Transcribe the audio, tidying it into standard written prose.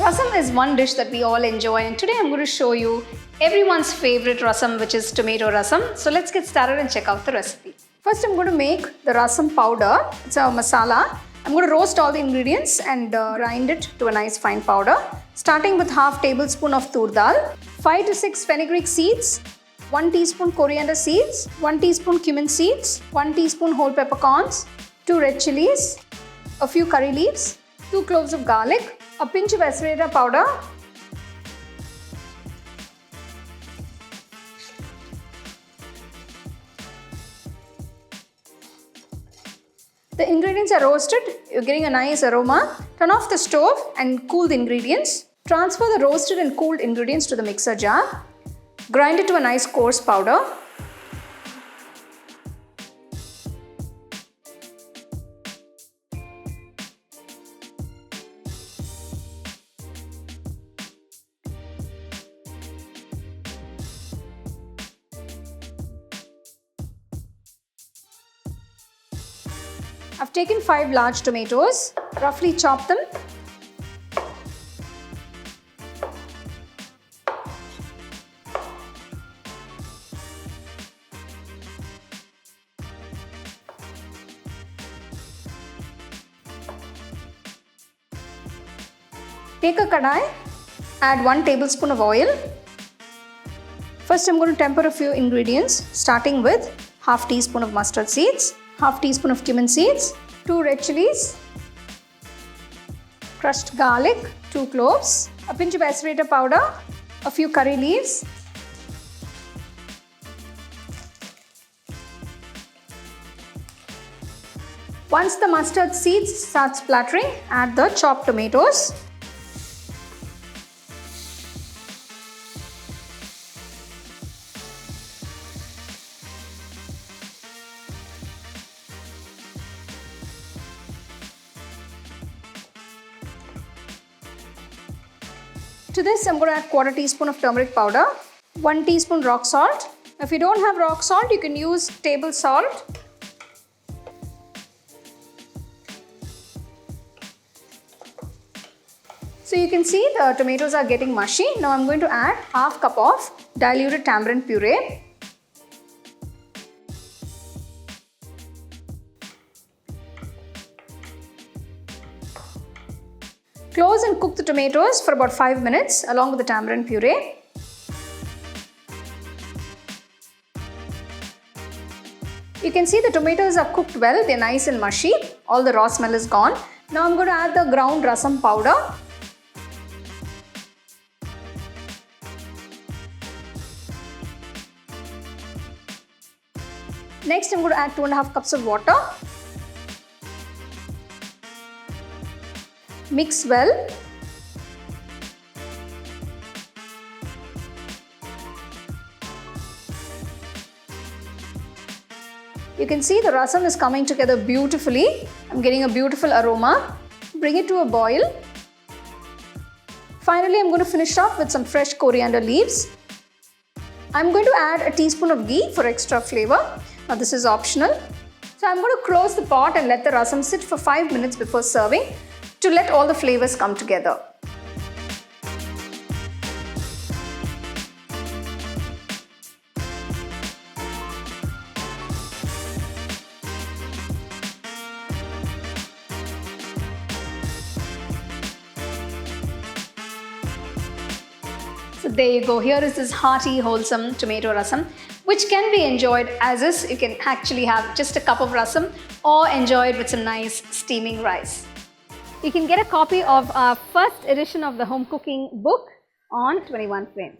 Rasam is one dish that we all enjoy, and today I'm going to show you everyone's favorite rasam, which is tomato rasam. So let's get started and check out the recipe. First I'm going to make the rasam powder. It's a masala. I'm going to roast all the ingredients and grind it to a nice fine powder. Starting with half tablespoon of tur dal, 5 to 6 fenugreek seeds, 1 teaspoon coriander seeds, 1 teaspoon cumin seeds, 1 teaspoon whole peppercorns, 2 red chilies, a few curry leaves, 2 cloves of garlic, a pinch of Asafoetida powder, the ingredients are roasted, you're getting a nice aroma. Turn off the stove and cool the ingredients. Transfer the roasted and cooled ingredients to the mixer jar. Grind it to a nice coarse powder. I've taken 5 large tomatoes, roughly chopped them. Take a kadai, add 1 tablespoon of oil. First I'm going to temper a few ingredients, starting with half teaspoon of mustard seeds, half teaspoon of cumin seeds, 2 red chilies, crushed garlic, 2 cloves, a pinch of Asafoetida powder, a few curry leaves, once the mustard seeds start splattering, add the chopped tomatoes. To this, I'm going to add quarter teaspoon of turmeric powder, 1 teaspoon rock salt. If you don't have rock salt, you can use table salt. So you can see the tomatoes are getting mushy. Now I'm going to add half cup of diluted tamarind puree. Close and cook the tomatoes for about 5 minutes along with the tamarind puree. You can see the tomatoes are cooked well, they're nice and mushy. All the raw smell is gone. Now I'm going to add the ground rasam powder. Next I'm going to add 2.5 cups of water. Mix well. You can see the rasam is coming together beautifully. I'm getting a beautiful aroma. Bring it to a boil. Finally, I'm going to finish off with some fresh coriander leaves. I'm going to add a teaspoon of ghee for extra flavor. Now this is optional. So I'm going to close the pot and let the rasam sit for 5 minutes before serving, to let all the flavors come together. So there you go. Here is this hearty, wholesome tomato rasam, which can be enjoyed as is. You can actually have just a cup of rasam or enjoy it with some nice steaming rice. You can get a copy of our first edition of the home cooking book on 21 frames.